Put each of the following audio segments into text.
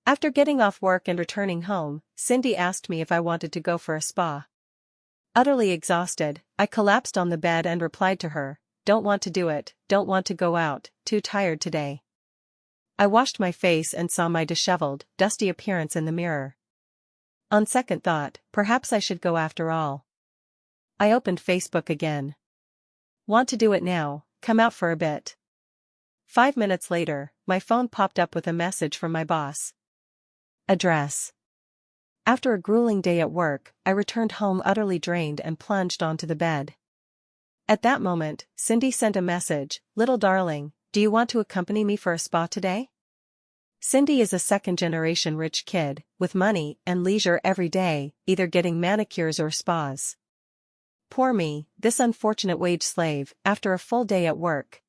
After getting off work and returning home, Cindy asked me if I wanted to go for a spa. Utterly exhausted, I collapsed on the bed and replied to her, "Don't want to do it, don't want to go out, too tired today." I washed my face and saw my disheveled, dusty appearance in the mirror. On second thought, perhaps I should go after all. I opened Facebook again. "Want to do it now, come out for a bit." 5 minutes later, my phone popped up with a message from my boss. Address. After a grueling day at work, I returned home utterly drained and plunged onto the bed. At that moment, Cindy sent a message, "Little darling, do you want to accompany me for a spa today?" Cindy is a second-generation rich kid, with money and leisure every day, either getting manicures or spas. Poor me, this unfortunate wage slave, after a full day at work.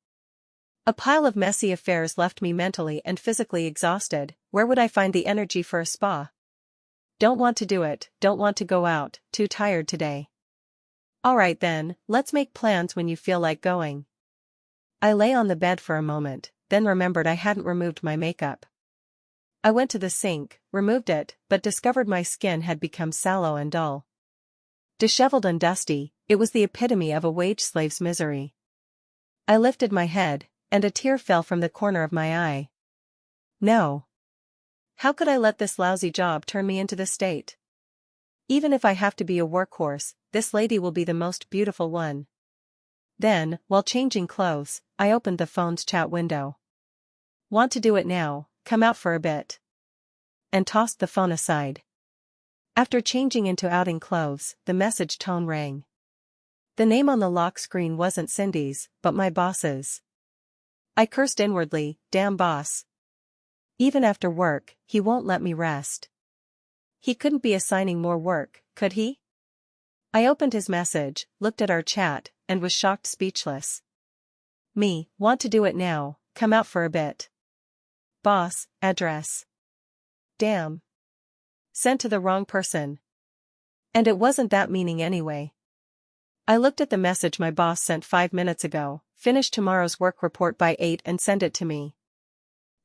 A pile of messy affairs left me mentally and physically exhausted. Where would I find the energy for a spa? Don't want to do it, don't want to go out, too tired today. Alright then, let's make plans when you feel like going. I lay on the bed for a moment, then remembered I hadn't removed my makeup. I went to the sink, removed it, but discovered my skin had become sallow and dull. Disheveled and dusty, it was the epitome of a wage slave's misery. I lifted my head, and a tear fell from the corner of my eye. No. How could I let this lousy job turn me into this state? Even if I have to be a workhorse, this lady will be the most beautiful one. Then, while changing clothes, I opened the phone's chat window. "Want to do it now, come out for a bit." And tossed the phone aside. After changing into outing clothes, the message tone rang. The name on the lock screen wasn't Cindy's, but my boss's. I cursed inwardly, damn boss. Even after work, he won't let me rest. He couldn't be assigning more work, could he? I opened his message, looked at our chat, and was shocked speechless. Me, want to do it now, come out for a bit. Boss, address. Damn. Sent to the wrong person. And it wasn't that meaning anyway. I looked at the message my boss sent 5 minutes ago, "Finish tomorrow's work report by 8 and send it to me."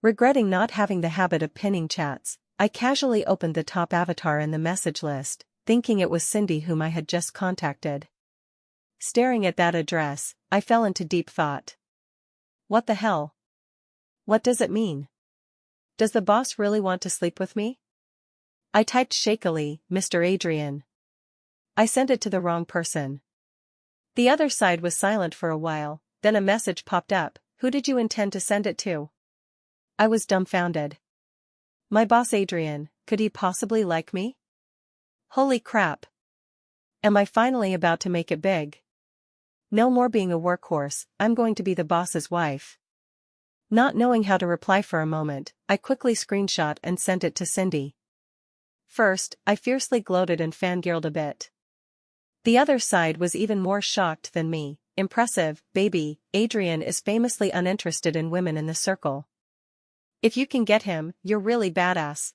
Regretting not having the habit of pinning chats, I casually opened the top avatar in the message list, thinking it was Cindy whom I had just contacted. Staring at that address, I fell into deep thought. What the hell? What does it mean? Does the boss really want to sleep with me? I typed shakily, "Mr. Adrian." I sent it to the wrong person. The other side was silent for a while, then a message popped up, "Who did you intend to send it to?" I was dumbfounded. My boss Adrian, could he possibly like me? Holy crap. Am I finally about to make it big? No more being a workhorse, I'm going to be the boss's wife. Not knowing how to reply for a moment, I quickly screenshot and sent it to Cindy. First, I fiercely gloated and fangirled a bit. The other side was even more shocked than me. "Impressive, baby, Adrian is famously uninterested in women in the circle. If you can get him, you're really badass."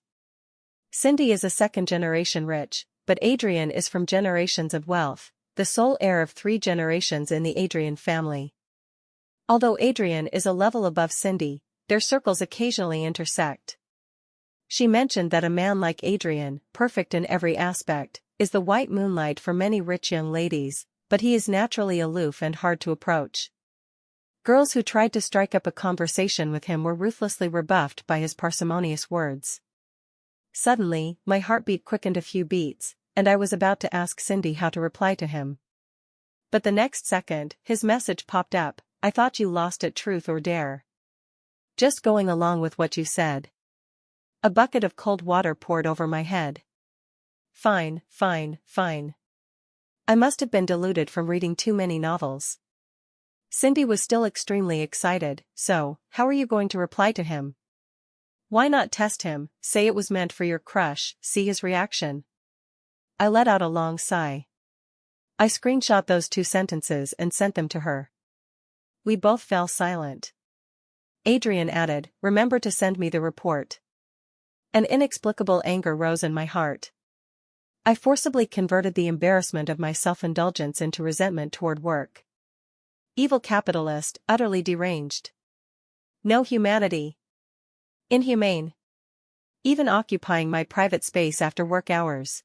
Cindy is a second-generation rich, but Adrian is from generations of wealth, the sole heir of 3 generations in the Adrian family. Although Adrian is a level above Cindy, their circles occasionally intersect. She mentioned that a man like Adrian, perfect in every aspect, is the white moonlight for many rich young ladies, but he is naturally aloof and hard to approach. Girls who tried to strike up a conversation with him were ruthlessly rebuffed by his parsimonious words. Suddenly, my heartbeat quickened a few beats, and I was about to ask Cindy how to reply to him. But the next second, his message popped up, "I thought you lost it, truth or dare. Just going along with what you said." A bucket of cold water poured over my head. Fine, fine, fine. I must have been deluded from reading too many novels. Cindy was still extremely excited, "So, how are you going to reply to him? Why not test him, say it was meant for your crush, see his reaction?" I let out a long sigh. I screenshot those 2 sentences and sent them to her. We both fell silent. Adrian added, "Remember to send me the report." An inexplicable anger rose in my heart. I forcibly converted the embarrassment of my self-indulgence into resentment toward work. Evil capitalist, utterly deranged. No humanity. Inhumane. even occupying my private space after work hours.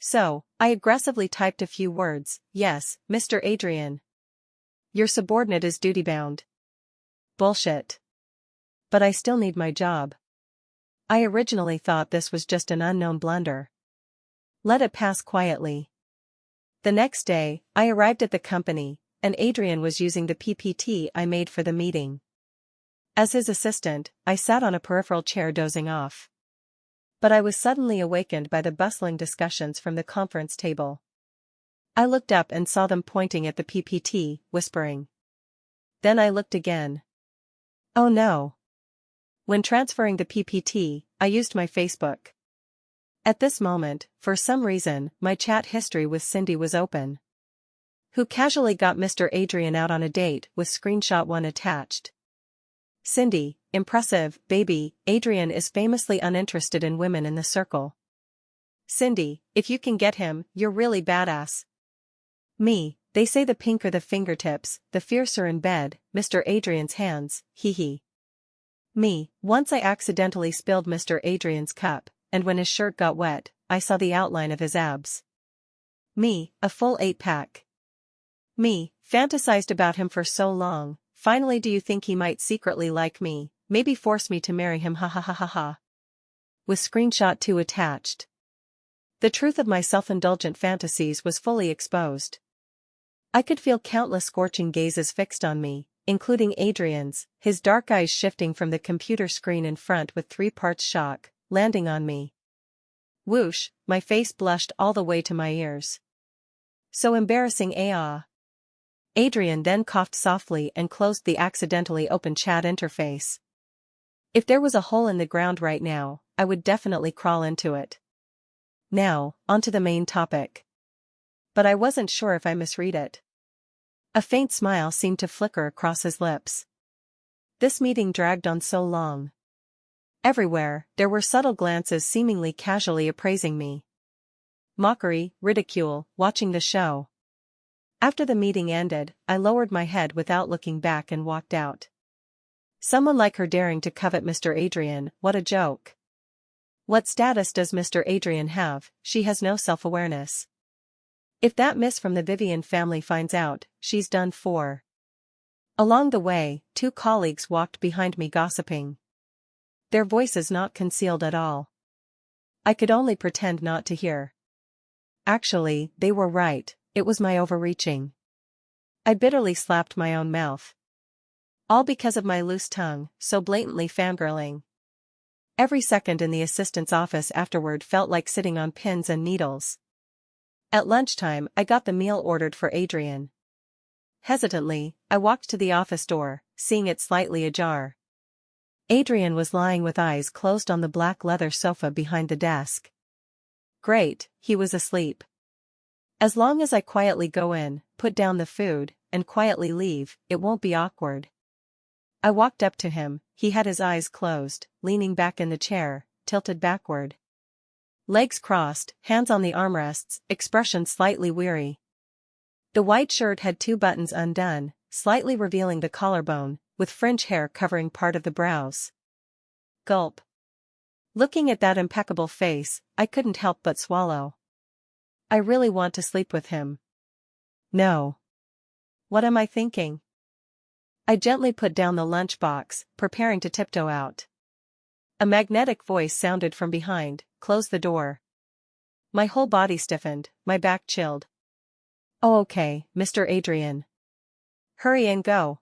So, I aggressively typed a few words. Yes, Mr. Adrian. Your subordinate is duty-bound. Bullshit. But I still need my job. I originally thought this was just an unknown blunder. Let it pass quietly. The next day, I arrived at the company, and Adrian was using the PPT I made for the meeting. As his assistant, I sat on a peripheral chair dozing off. But I was suddenly awakened by the bustling discussions from the conference table. I looked up and saw them pointing at the PPT, whispering. Then I looked again. Oh no. When transferring the PPT, I used my Facebook. At this moment, for some reason, my chat history with Cindy was open. Who casually got Mr. Adrian out on a date with screenshot 1 attached. Cindy, impressive, baby, Adrian is famously uninterested in women in the circle. Cindy, if you can get him, you're really badass. Me, they say the pinker the fingertips, the fiercer in bed, Mr. Adrian's hands, hee hee. Me, once I accidentally spilled Mr. Adrian's cup, and when his shirt got wet, I saw the outline of his abs. Me, a full 8-pack. Me, fantasized about him for so long, finally do you think he might secretly like me, maybe force me to marry him ha ha ha ha ha. With screenshot 2 attached. The truth of my self-indulgent fantasies was fully exposed. I could feel countless scorching gazes fixed on me, including Adrian's, his dark eyes shifting from the computer screen in front with 3 parts shock, landing on me. Whoosh, my face blushed all the way to my ears. So embarrassing ah. Adrian then coughed softly and closed the accidentally open chat interface. If there was a hole in the ground right now, I would definitely crawl into it. Now, onto the main topic. But I wasn't sure if I misread it. A faint smile seemed to flicker across his lips. This meeting dragged on so long. Everywhere, there were subtle glances seemingly casually appraising me. Mockery, ridicule, watching the show. After the meeting ended, I lowered my head without looking back and walked out. Someone like her daring to covet Mr. Adrian, what a joke. What status does Mr. Adrian have? She has no self-awareness. If that miss from the Vivian family finds out, she's done for. Along the way, 2 colleagues walked behind me gossiping. Their voices not concealed at all. I could only pretend not to hear. Actually, they were right, it was my overreaching. I bitterly slapped my own mouth. All because of my loose tongue, so blatantly fangirling. Every second in the assistant's office afterward felt like sitting on pins and needles. At lunchtime, I got the meal ordered for Adrian. Hesitantly, I walked to the office door, seeing it slightly ajar. Adrian was lying with eyes closed on the black leather sofa behind the desk. Great, he was asleep. As long as I quietly go in, put down the food, and quietly leave, it won't be awkward. I walked up to him, he had his eyes closed, leaning back in the chair, tilted backward. Legs crossed, hands on the armrests, expression slightly weary. The white shirt had 2 buttons undone, slightly revealing the collarbone, with fringe hair covering part of the brows. Gulp. Looking at that impeccable face, I couldn't help but swallow. I really want to sleep with him. No. What am I thinking? I gently put down the lunchbox, preparing to tiptoe out. A magnetic voice sounded from behind, close the door. My whole body stiffened, my back chilled. Oh okay, Mr. Adrian. Hurry and go.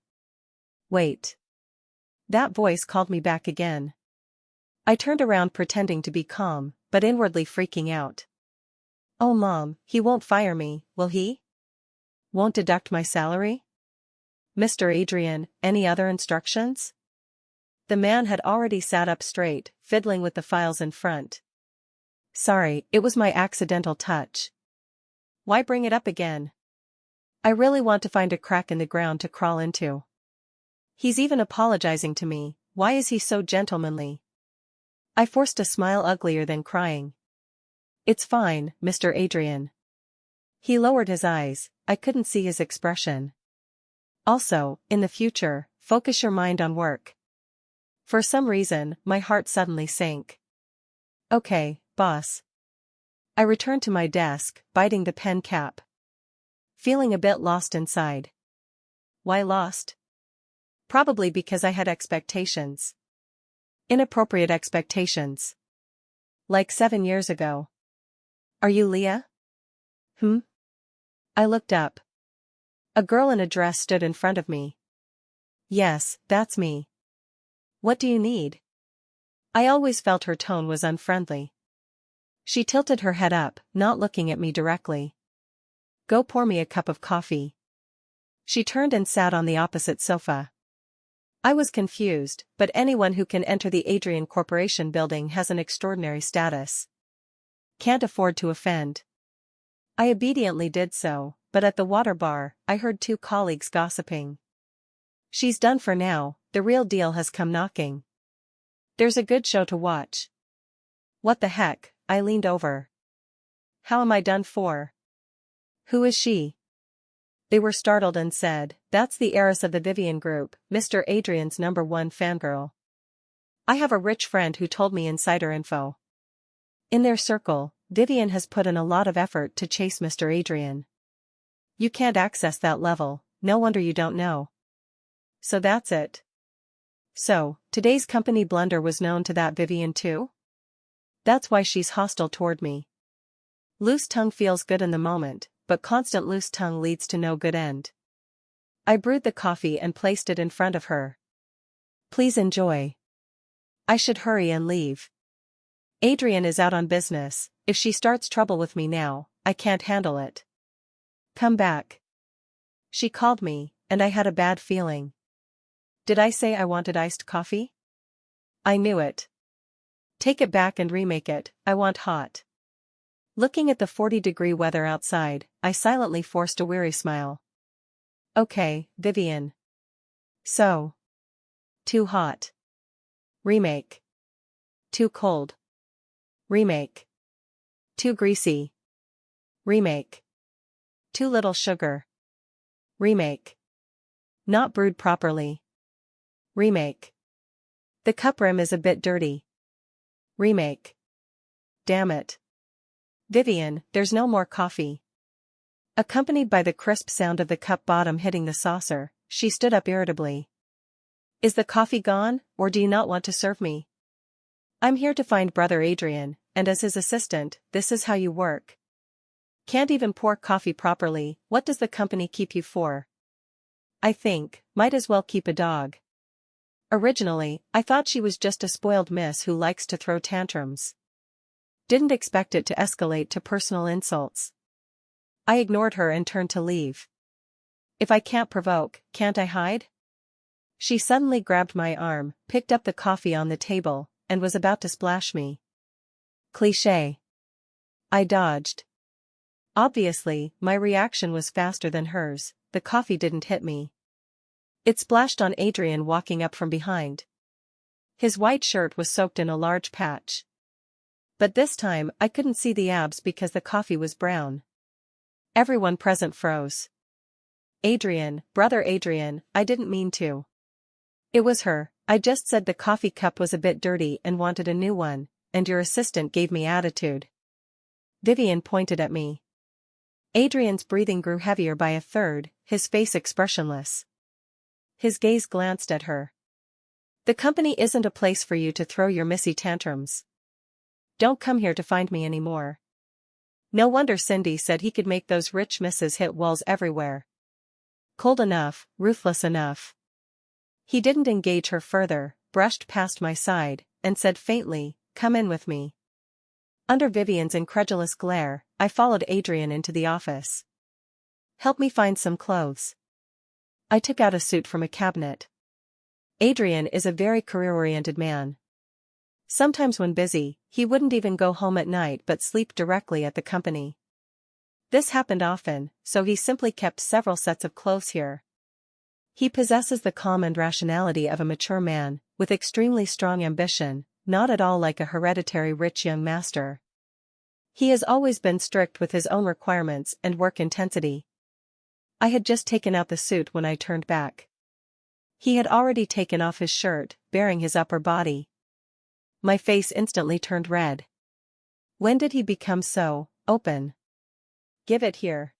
Wait. That voice called me back again. I turned around pretending to be calm, but inwardly freaking out. Oh Mom, he won't fire me, will he? Won't deduct my salary? Mr. Adrian, any other instructions? The man had already sat up straight, fiddling with the files in front. Sorry, it was my accidental touch. Why bring it up again? I really want to find a crack in the ground to crawl into. He's even apologizing to me, why is he so gentlemanly? I forced a smile uglier than crying. It's fine, Mr. Adrian. He lowered his eyes, I couldn't see his expression. Also, in the future, focus your mind on work. For some reason, my heart suddenly sank. Okay, boss. I returned to my desk, biting the pen cap. Feeling a bit lost inside. Why lost? Probably because I had expectations. Inappropriate expectations. Like 7 years ago. Are you Leah? I looked up. A girl in a dress stood in front of me. Yes, that's me. What do you need? I always felt her tone was unfriendly. She tilted her head up, not looking at me directly. Go pour me a cup of coffee. She turned and sat on the opposite sofa. I was confused, but anyone who can enter the Adrian Corporation building has an extraordinary status. Can't afford to offend. I obediently did so, but at the water bar, I heard 2 colleagues gossiping. She's done for now, the real deal has come knocking. There's a good show to watch. What the heck, I leaned over. How am I done for? Who is she? They were startled and said, that's the heiress of the Vivian Group, Mr. Adrian's #1 fangirl. I have a rich friend who told me insider info. In their circle, Vivian has put in a lot of effort to chase Mr. Adrian. You can't access that level, no wonder you don't know. So that's it. So, today's company blunder was known to that Vivian too? That's why she's hostile toward me. Loose tongue feels good in the moment, but constant loose tongue leads to no good end. I brewed the coffee and placed it in front of her. Please enjoy. I should hurry and leave. Adrian is out on business. If she starts trouble with me now, I can't handle it. Come back. She called me, and I had a bad feeling. Did I say I wanted iced coffee? I knew it. Take it back and remake it, I want hot. Looking at the 40-degree weather outside, I silently forced a weary smile. Okay, Vivian. So. Too hot. Remake. Too cold. Remake. Too greasy. Remake. Too little sugar. Remake. Not brewed properly. Remake. The cup rim is a bit dirty. Remake. Damn it. Vivian, there's no more coffee. Accompanied by the crisp sound of the cup bottom hitting the saucer, she stood up irritably. Is the coffee gone, or do you not want to serve me? I'm here to find Brother Adrian, and as his assistant, this is how you work. Can't even pour coffee properly, what does the company keep you for? I think, might as well keep a dog. Originally, I thought she was just a spoiled miss who likes to throw tantrums. Didn't expect it to escalate to personal insults. I ignored her and turned to leave. If I can't provoke, can't I hide? She suddenly grabbed my arm, picked up the coffee on the table, and was about to splash me. Cliché. I dodged. Obviously, my reaction was faster than hers, the coffee didn't hit me. It splashed on Adrian walking up from behind. His white shirt was soaked in a large patch. But this time I couldn't see the abs because the coffee was brown. Everyone present froze. Adrian, Brother Adrian, I didn't mean to. It was her, I just said the coffee cup was a bit dirty and wanted a new one, and your assistant gave me attitude. Vivian pointed at me. Adrian's breathing grew heavier by a third, his face expressionless. His gaze glanced at her. The company isn't a place for you to throw your missy tantrums. Don't come here to find me anymore. No wonder Cindy said he could make those rich misses hit walls everywhere. Cold enough, ruthless enough. He didn't engage her further, brushed past my side, and said faintly, come in with me. Under Vivian's incredulous glare, I followed Adrian into the office. Help me find some clothes. I took out a suit from a cabinet. Adrian is a very career-oriented man. Sometimes when busy, he wouldn't even go home at night but sleep directly at the company. This happened often, so he simply kept several sets of clothes here. He possesses the calm and rationality of a mature man, with extremely strong ambition, not at all like a hereditary rich young master. He has always been strict with his own requirements and work intensity. I had just taken out the suit when I turned back. He had already taken off his shirt, baring his upper body. My face instantly turned red. When did he become so open? Give it here.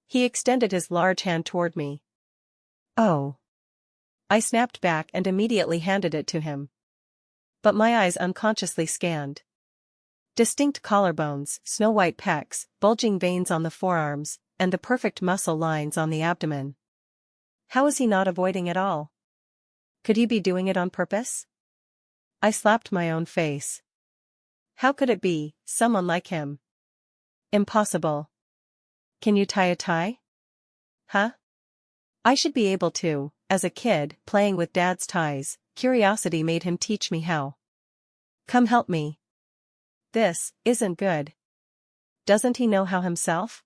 He extended his large hand toward me. Oh. I snapped back and immediately handed it to him. But my eyes unconsciously scanned. Distinct collarbones, snow-white pecs, bulging veins on the forearms, and the perfect muscle lines on the abdomen. How is he not avoiding it all? Could he be doing it on purpose? I slapped my own face. How could it be, someone like him? Impossible. Can you tie a tie? Huh? I should be able to. As a kid, playing with Dad's ties, curiosity made him teach me how. Come help me. This isn't good. Doesn't he know how himself?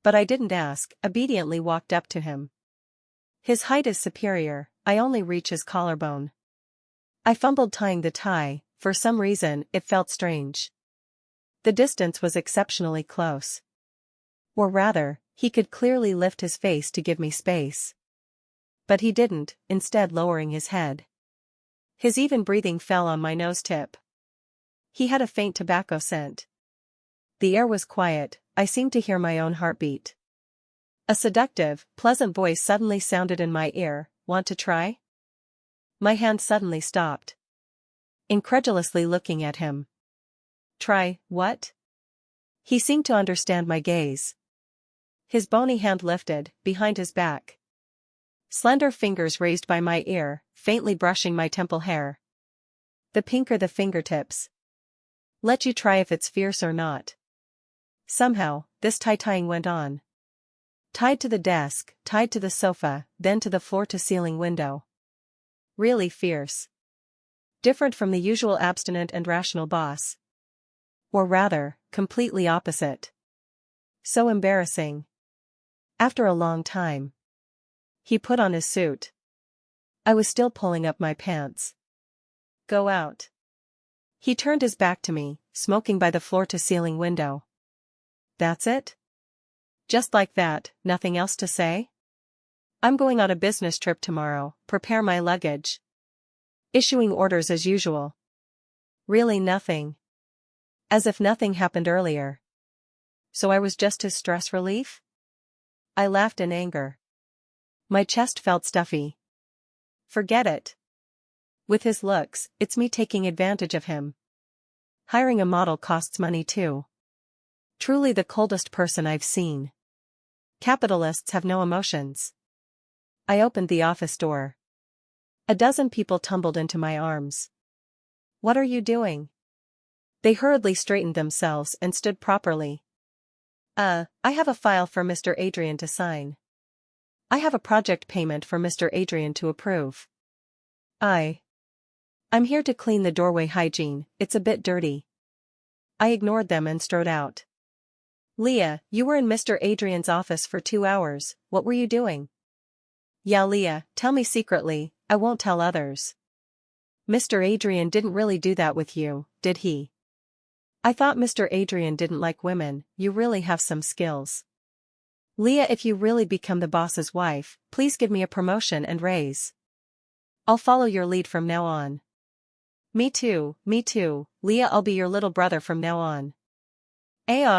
But I didn't ask, obediently walked up to him. His height is superior, I only reach his collarbone. I fumbled tying the tie, for some reason it felt strange. The distance was exceptionally close. Or rather, he could clearly lift his face to give me space. But he didn't, instead lowering his head. His even breathing fell on my nose tip. He had a faint tobacco scent. The air was quiet, I seemed to hear my own heartbeat. A seductive, pleasant voice suddenly sounded in my ear, "Want to try?" My hand suddenly stopped. Incredulously looking at him. Try, what? He seemed to understand my gaze. His bony hand lifted, behind his back. Slender fingers raised by my ear, faintly brushing my temple hair. The pinker the fingertips. Let you try if it's fierce or not. Somehow, this tie-tying went on. Tied to the desk, tied to the sofa, then to the floor-to-ceiling window. Really fierce. Different from the usual abstinent and rational boss. Or rather, completely opposite. So embarrassing. After a long time. He put on his suit. I was still pulling up my pants. Go out. He turned his back to me, smoking by the floor-to-ceiling window. That's it? Just like that, nothing else to say? I'm going on a business trip tomorrow, prepare my luggage. Issuing orders as usual. Really nothing. As if nothing happened earlier. So I was just his stress relief? I laughed in anger. My chest felt stuffy. Forget it. With his looks, it's me taking advantage of him. Hiring a model costs money too. Truly the coldest person I've seen. Capitalists have no emotions. I opened the office door. A dozen people tumbled into my arms. What are you doing? They hurriedly straightened themselves and stood properly. I have a file for Mr. Adrian to sign. I have a project payment for Mr. Adrian to approve. I'm here to clean the doorway hygiene, it's a bit dirty. I ignored them and strode out. Leah, you were in Mr. Adrian's office for 2 hours, what were you doing? Yeah, Leah, tell me secretly, I won't tell others. Mr. Adrian didn't really do that with you, did he? I thought Mr. Adrian didn't like women, you really have some skills. Leah, if you really become the boss's wife, please give me a promotion and raise. I'll follow your lead from now on. Me too, Leah, I'll be your little brother from now on.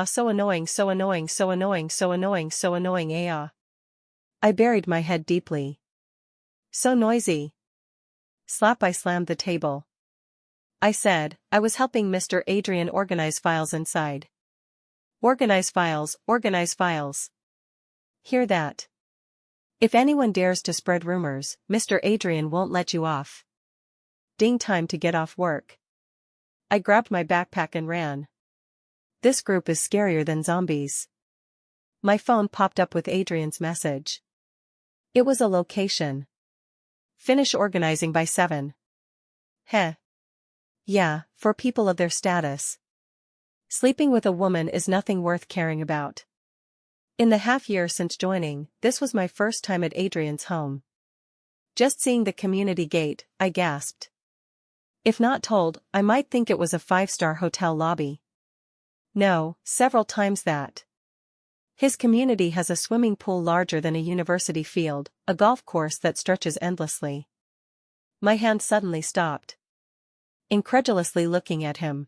So annoying, so annoying, so annoying, so annoying, so annoying, I buried my head deeply. So noisy. Slap, I slammed the table. I said, I was helping Mr. Adrian organize files inside. Organize files, organize files. Hear that? If anyone dares to spread rumors, Mr. Adrian won't let you off. Ding, time to get off work. I grabbed my backpack and ran. This group is scarier than zombies. My phone popped up with Adrian's message. It was a location. Finish organizing by 7. Heh. Yeah, for people of their status. Sleeping with a woman is nothing worth caring about. In the half year since joining, this was my first time at Adrian's home. Just seeing the community gate, I gasped. If not told, I might think it was a 5-star hotel lobby. No, several times that. His community has a swimming pool larger than a university field, a golf course that stretches endlessly. My hand suddenly stopped. Incredulously looking at him.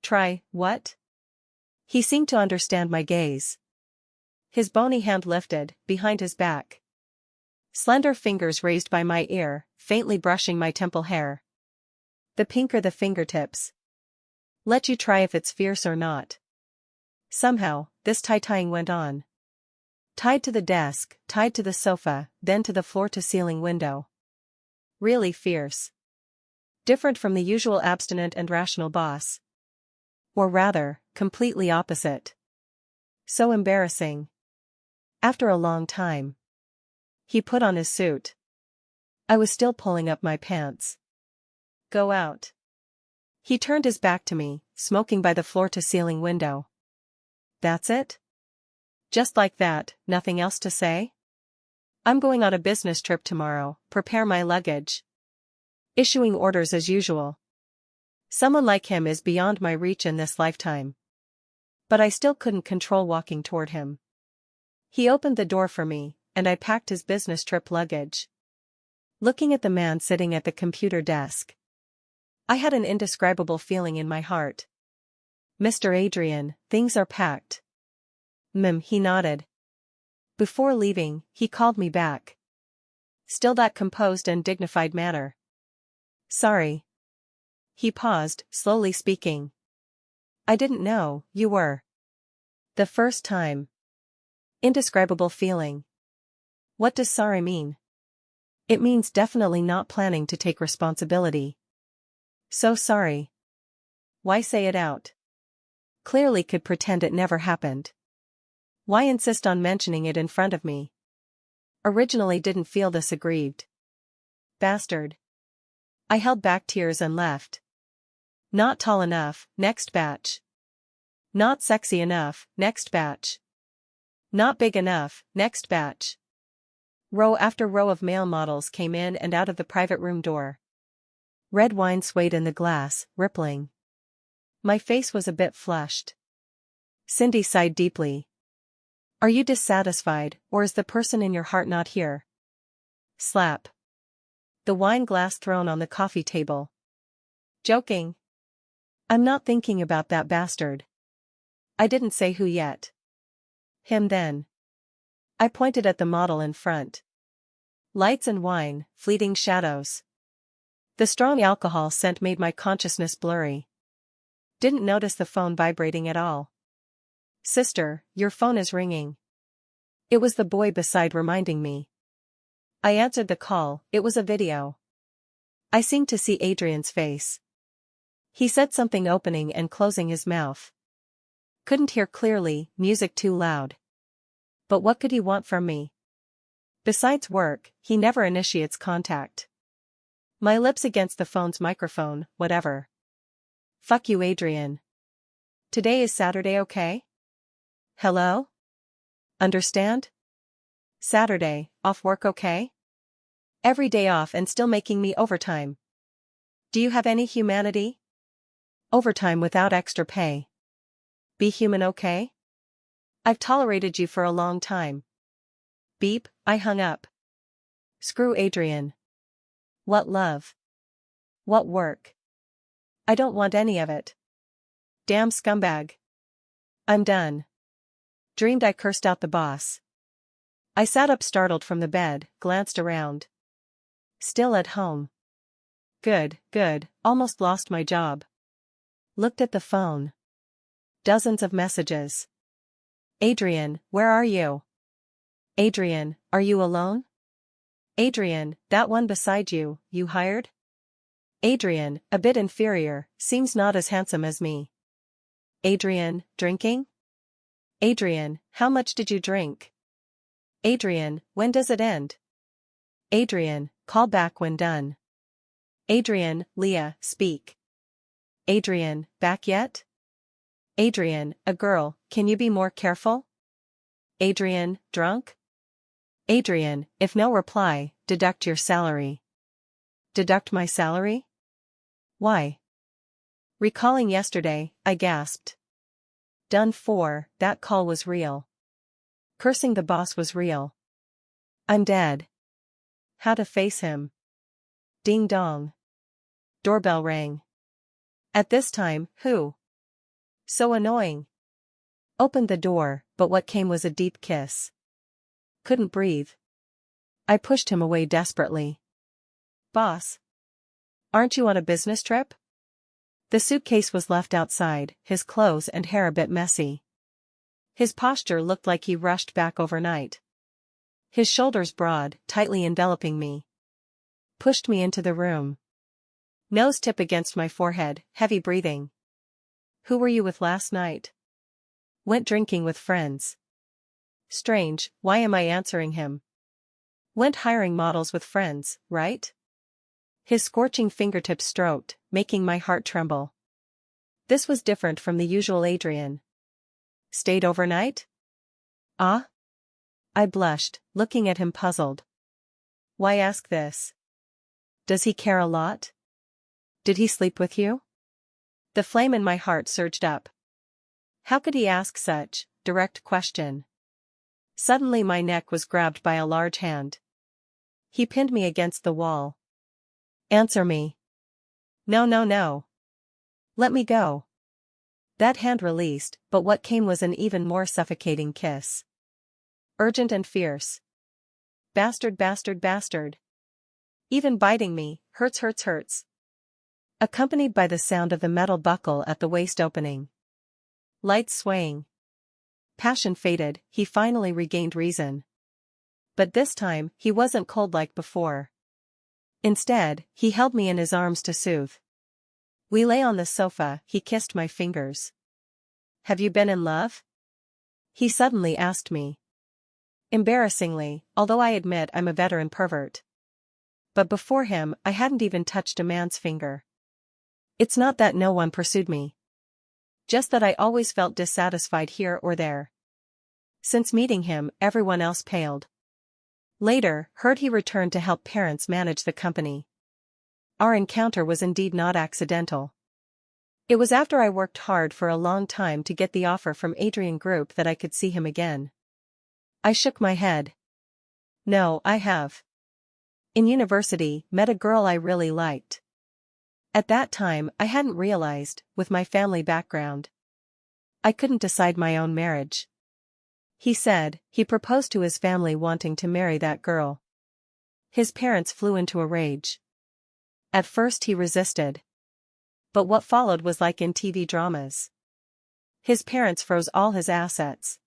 Try, what? He seemed to understand my gaze. His bony hand lifted, behind his back. Slender fingers raised by my ear, faintly brushing my temple hair. The pinker the fingertips. Let you try if it's fierce or not. Somehow, this tie-tying went on. Tied to the desk, tied to the sofa, then to the floor-to-ceiling window. Really fierce. Different from the usual abstinent and rational boss. Or rather, completely opposite. So embarrassing. After a long time. He put on his suit. I was still pulling up my pants. Go out. He turned his back to me, smoking by the floor-to-ceiling window. That's it? Just like that, nothing else to say? I'm going on a business trip tomorrow, prepare my luggage. Issuing orders as usual. Someone like him is beyond my reach in this lifetime. But I still couldn't control walking toward him. He opened the door for me, and I packed his business trip luggage. Looking at the man sitting at the computer desk, I had an indescribable feeling in my heart. Mr. Adrian, things are packed. He nodded. Before leaving, he called me back. Still that composed and dignified manner. Sorry. He paused, slowly speaking. I didn't know you were. The first time. Indescribable feeling. What does sorry mean? It means definitely not planning to take responsibility. So sorry. Why say it out? Clearly could pretend it never happened. Why insist on mentioning it in front of me? Originally didn't feel this aggrieved. Bastard. I held back tears and left. Not tall enough, next batch. Not sexy enough, next batch. Not big enough, next batch. Row after row of male models came in and out of the private room door. Red wine swayed in the glass, rippling. My face was a bit flushed. Cindy sighed deeply. Are you dissatisfied, or is the person in your heart not here? Slap. The wine glass thrown on the coffee table. Joking. I'm not thinking about that bastard. I didn't say who yet. Him then. I pointed at the model in front. Lights and wine, fleeting shadows. The strong alcohol scent made my consciousness blurry. Didn't notice the phone vibrating at all. Sister, your phone is ringing. It was the boy beside reminding me. I answered the call, it was a video. I seemed to see Adrian's face. He said something opening and closing his mouth. Couldn't hear clearly, music too loud. But what could he want from me? Besides work, he never initiates contact. My lips against the phone's microphone, whatever. Fuck you, Adrian. Today is Saturday, okay? Hello? Understand? Saturday, off work, okay? Every day off and still making me overtime. Do you have any humanity? Overtime without extra pay. Be human, okay? I've tolerated you for a long time. Beep, I hung up. Screw Adrian. What love? What work? I don't want any of it. Damn scumbag. I'm done. Dreamed I cursed out the boss. I sat up startled from the bed, glanced around. Still at home. Good, almost lost my job. Looked at the phone. Dozens of messages. Adrian, where are you? Adrian, are you alone? Adrian, that one beside you, you hired? Adrian, a bit inferior, seems not as handsome as me. Adrian, drinking? Adrian, how much did you drink? Adrian, when does it end? Adrian, call back when done. Adrian, Leah, speak. Adrian, back yet? Adrian, a girl, can you be more careful? Adrian, drunk? Adrian, if no reply, deduct your salary. Deduct my salary? Why? Recalling yesterday, I gasped. Done for, that call was real. Cursing the boss was real. I'm dead. How to face him? Ding dong. Doorbell rang. At this time, who? So annoying. Opened the door, but what came was a deep kiss. Couldn't breathe. I pushed him away desperately. Boss. Aren't you on a business trip? The suitcase was left outside, his clothes and hair a bit messy. His posture looked like he rushed back overnight. His shoulders broad, tightly enveloping me. Pushed me into the room. Nose tip against my forehead, heavy breathing. Who were you with last night? Went drinking with friends. Strange, why am I answering him? Went hiring models with friends, right? His scorching fingertips stroked, making my heart tremble. This was different from the usual Adrian. Stayed overnight? Ah? I blushed, looking at him puzzled. Why ask this? Does he care a lot? Did he sleep with you? The flame in my heart surged up. How could he ask such direct question? Suddenly my neck was grabbed by a large hand. He pinned me against the wall. Answer me. No, no, no. Let me go. That hand released, but what came was an even more suffocating kiss. Urgent and fierce. Bastard, bastard, bastard. Even biting me, hurts, hurts, hurts. Accompanied by the sound of the metal buckle at the waist opening. Lights swaying. Passion faded, he finally regained reason. But this time, he wasn't cold like before. Instead, he held me in his arms to soothe. We lay on the sofa, he kissed my fingers. Have you been in love? He suddenly asked me. Embarrassingly, although I admit I'm a veteran pervert. But before him, I hadn't even touched a man's finger. It's not that no one pursued me. Just that I always felt dissatisfied here or there. Since meeting him, everyone else paled. Later, heard he returned to help parents manage the company. Our encounter was indeed not accidental. It was after I worked hard for a long time to get the offer from Adrian Group that I could see him again. I shook my head. No, I have. In university, met a girl I really liked. At that time, I hadn't realized, with my family background, I couldn't decide my own marriage. He said, he proposed to his family wanting to marry that girl. His parents flew into a rage. At first he resisted. But what followed was like in TV dramas. His parents froze all his assets.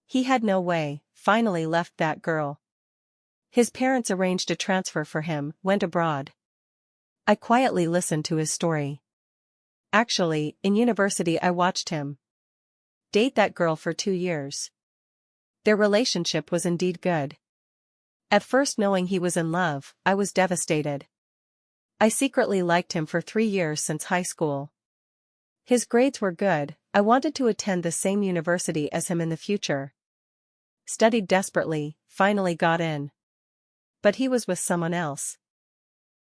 He had no way, finally left that girl. His parents arranged a transfer for him, went abroad. I quietly listened to his story. Actually, in university I watched him date that girl for 2 years. Their relationship was indeed good. At first, knowing he was in love, I was devastated. I secretly liked him for 3 years since high school. His grades were good, I wanted to attend the same university as him in the future. Studied desperately, finally got in. But he was with someone else.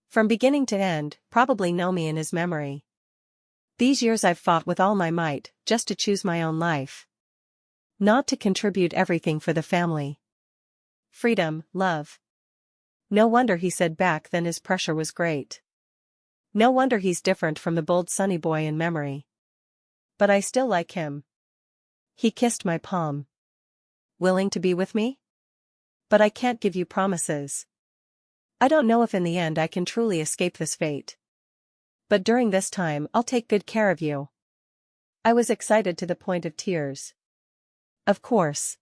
From beginning to end, probably know me in his memory. These years I've fought with all my might, just to choose my own life. Not to contribute everything for the family. Freedom, love. No wonder he said back then his pressure was great. No wonder he's different from the bold sunny boy in memory. But I still like him. He kissed my palm. Willing to be with me? But I can't give you promises. I don't know if in the end I can truly escape this fate. But during this time I'll take good care of you. I was excited to the point of tears. Of course.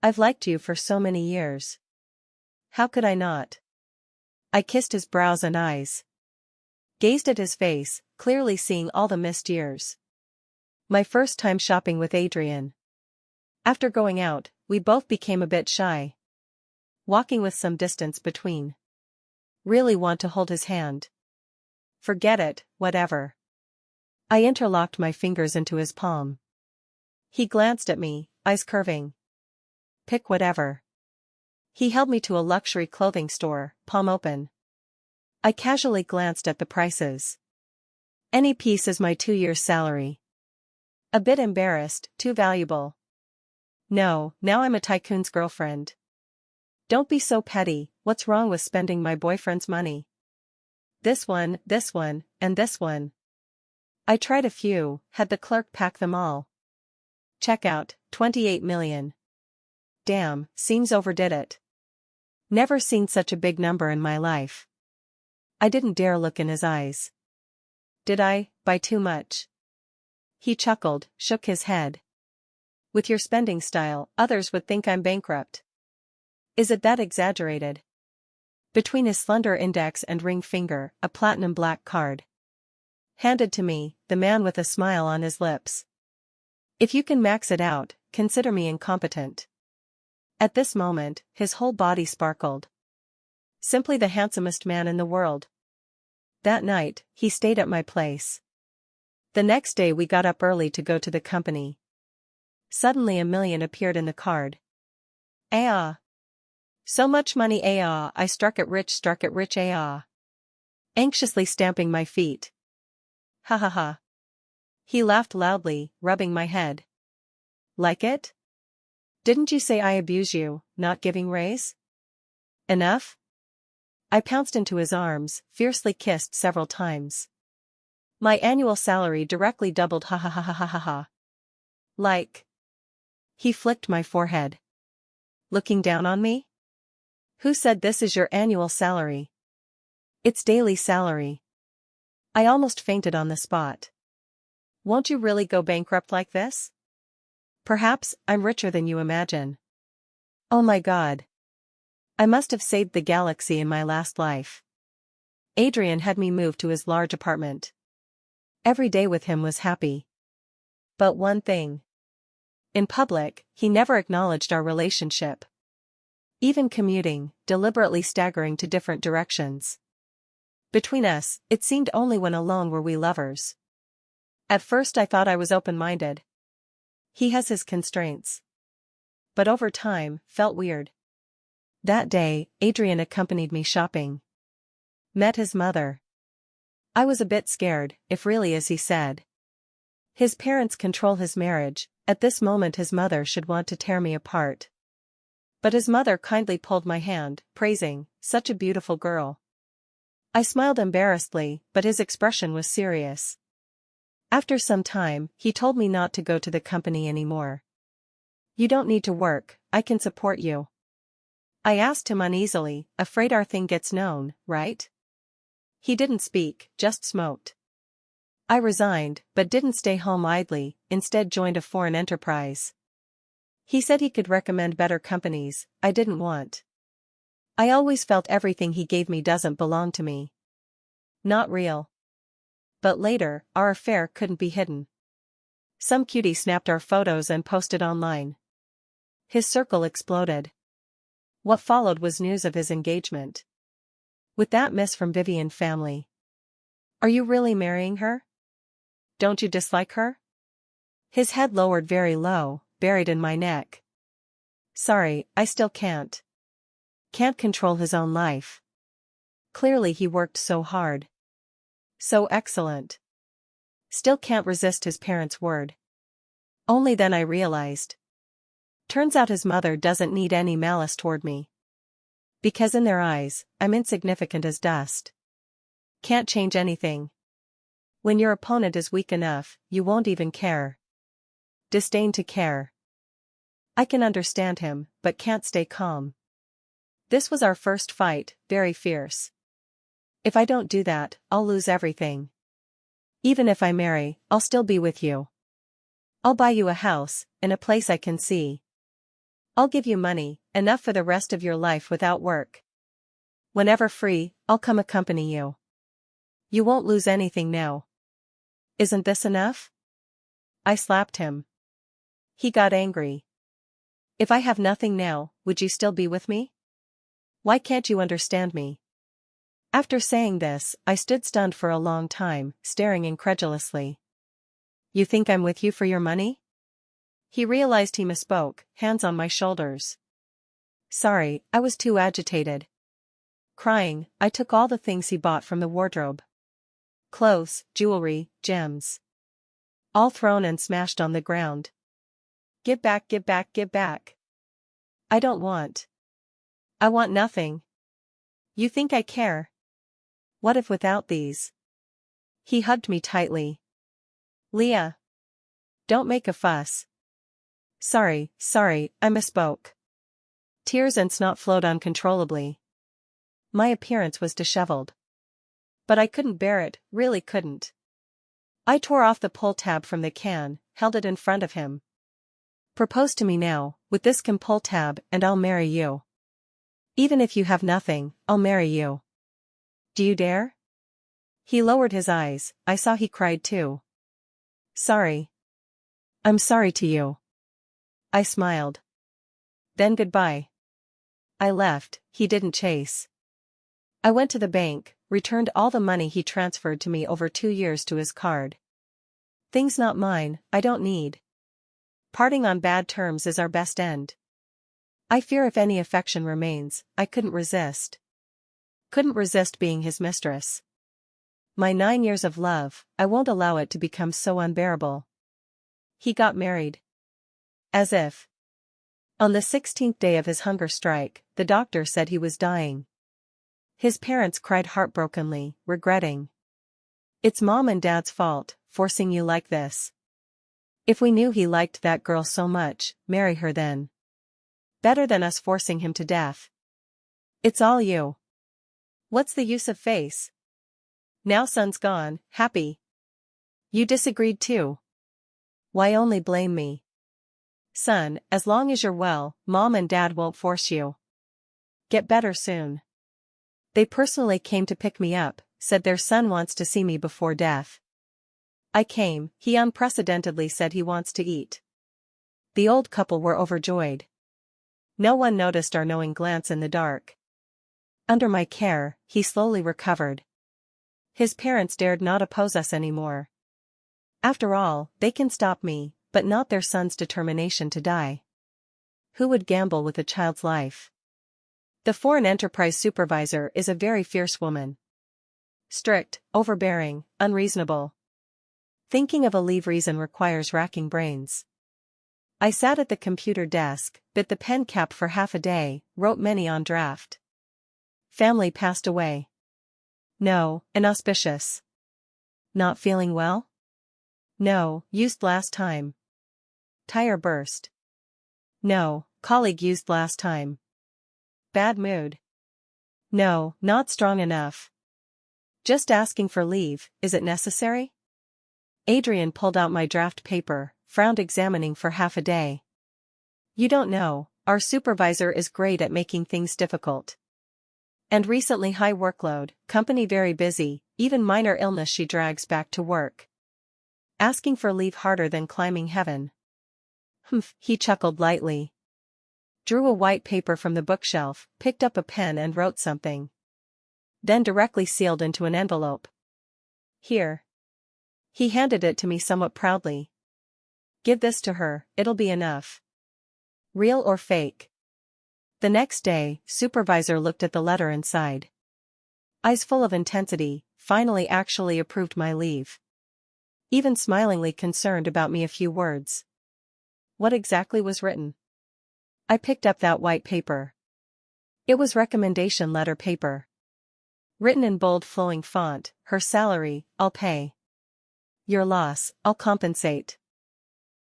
I've liked you for so many years. How could I not? I kissed his brows and eyes. Gazed at his face, clearly seeing all the missed years. My first time shopping with Adrian. After going out, we both became a bit shy. Walking with some distance between. Really want to hold his hand. Forget it, whatever. I interlocked my fingers into his palm. He glanced at me, eyes curving. Pick whatever. He held me to a luxury clothing store, palm open. I casually glanced at the prices. Any piece is my 2 years' salary. A bit embarrassed, too valuable. No, now I'm a tycoon's girlfriend. Don't be so petty, what's wrong with spending my boyfriend's money? This one, and this one. I tried a few, had the clerk pack them all. Checkout, 28 million. Damn, seems overdid it. Never seen such a big number in my life. I didn't dare look in his eyes. Did I, buy too much? He chuckled, shook his head. With your spending style, others would think I'm bankrupt. Is it that exaggerated? Between his slender index and ring finger, a platinum black card. Handed to me, the man with a smile on his lips. If you can max it out, consider me incompetent. At this moment, his whole body sparkled. Simply the handsomest man in the world. That night, he stayed at my place. The next day we got up early to go to the company. Suddenly $1 million appeared in the card. Ah! So much money I struck it rich Anxiously stamping my feet. Ha ha ha. He laughed loudly, rubbing my head. Like it? Didn't you say I abuse you, not giving raise? Enough? I pounced into his arms, fiercely kissed several times. My annual salary directly doubled ha ha ha ha ha ha ha. Like. He flicked my forehead. Looking down on me? Who said this is your annual salary? It's daily salary. I almost fainted on the spot. Won't you really go bankrupt like this? Perhaps I'm richer than you imagine. Oh my God. I must have saved the galaxy in my last life. Adrian had me move to his large apartment. Every day with him was happy. But one thing. In public, he never acknowledged our relationship. Even commuting, deliberately staggering to different directions. Between us, it seemed only when alone were we lovers. At first I thought I was open-minded. He has his constraints. But over time, felt weird. That day, Adrian accompanied me shopping. Met his mother. I was a bit scared, if really as he said. His parents control his marriage, at this moment his mother should want to tear me apart. But his mother kindly pulled my hand, praising, such a beautiful girl. I smiled embarrassedly, but his expression was serious. After some time, he told me not to go to the company anymore. You don't need to work, I can support you. I asked him uneasily, afraid our thing gets known, right? He didn't speak, just smoked. I resigned, but didn't stay home idly, instead joined a foreign enterprise. He said he could recommend better companies, I didn't want. I always felt everything he gave me doesn't belong to me. Not real. But later, our affair couldn't be hidden. Some cutie snapped our photos and posted online. His circle exploded. What followed was news of his engagement. With that miss from Vivian family. Are you really marrying her? Don't you dislike her? His head lowered very low, buried in my neck. Sorry, I still can't. Can't control his own life. Clearly he worked so hard. So excellent. Still can't resist his parents' word. Only then I realized. Turns out his mother doesn't need any malice toward me. Because in their eyes, I'm insignificant as dust. Can't change anything. When your opponent is weak enough, you won't even care. Disdain to care. I can understand him, but can't stay calm. This was our first fight, very fierce. If I don't do that, I'll lose everything. Even if I marry, I'll still be with you. I'll buy you a house, in a place I can see. I'll give you money, enough for the rest of your life without work. Whenever free, I'll come accompany you. You won't lose anything now. Isn't this enough? I slapped him. He got angry. If I have nothing now, would you still be with me? Why can't you understand me? After saying this, I stood stunned for a long time, staring incredulously. You think I'm with you for your money? He realized he misspoke, hands on my shoulders. Sorry, I was too agitated. Crying, I took all the things he bought from the wardrobe. Clothes, jewelry, gems. All thrown and smashed on the ground. Give back, give back, give back. I don't want. I want nothing. You think I care? What if without these? He hugged me tightly. Leah. Don't make a fuss. Sorry, I misspoke. Tears and snot flowed uncontrollably. My appearance was disheveled. But I couldn't bear it, really couldn't. I tore off the pull tab from the can, held it in front of him. Propose to me now, with this can pull tab, and I'll marry you. Even if you have nothing, I'll marry you. Do you dare? He lowered his eyes, I saw he cried too. Sorry. I'm sorry to you. I smiled. Then goodbye. I left, he didn't chase. I went to the bank, returned all the money he transferred to me over 2 years to his card. Things not mine, I don't need. Parting on bad terms is our best end. I fear if any affection remains, I couldn't resist. Couldn't resist being his mistress. My 9 years of love, I won't allow it to become so unbearable. He got married. As if. On the 16th day of his hunger strike, the doctor said he was dying. His parents cried heartbrokenly, regretting. It's Mom and Dad's fault, forcing you like this. If we knew he liked that girl so much, marry her then. Better than us forcing him to death. It's all you. What's the use of face? Now son's gone, happy. You disagreed too. Why only blame me? Son, as long as you're well, Mom and Dad won't force you. Get better soon. They personally came to pick me up, said their son wants to see me before death. I came, he unprecedentedly said he wants to eat. The old couple were overjoyed. No one noticed our knowing glance in the dark. Under my care, he slowly recovered. His parents dared not oppose us anymore. After all, they can stop me, but not their son's determination to die. Who would gamble with a child's life? The foreign enterprise supervisor is a very fierce woman. Strict, overbearing, unreasonable. Thinking of a leave reason requires racking brains. I sat at the computer desk, bit the pen cap for half a day, wrote many on draft. Family passed away. No, inauspicious. Not feeling well? No, used last time. Tire burst. No, colleague used last time. Bad mood. No, not strong enough. Just asking for leave, is it necessary? Adrian pulled out my draft paper, frowned examining for half a day. You don't know, our supervisor is great at making things difficult. And recently high workload, company very busy, even minor illness she drags back to work. Asking for leave harder than climbing heaven. Humph, he chuckled lightly. Drew a white paper from the bookshelf, picked up a pen and wrote something. Then directly sealed into an envelope. Here. He handed it to me somewhat proudly. Give this to her, it'll be enough. Real or fake? The next day, supervisor looked at the letter and sighed. Eyes full of intensity, finally actually approved my leave. Even smilingly concerned about me a few words. What exactly was written? I picked up that white paper. It was recommendation letter paper. Written in bold flowing font, her salary, I'll pay. Your loss, I'll compensate.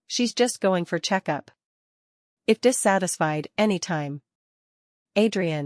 She's just going for checkup. If dissatisfied, anytime. Adrian.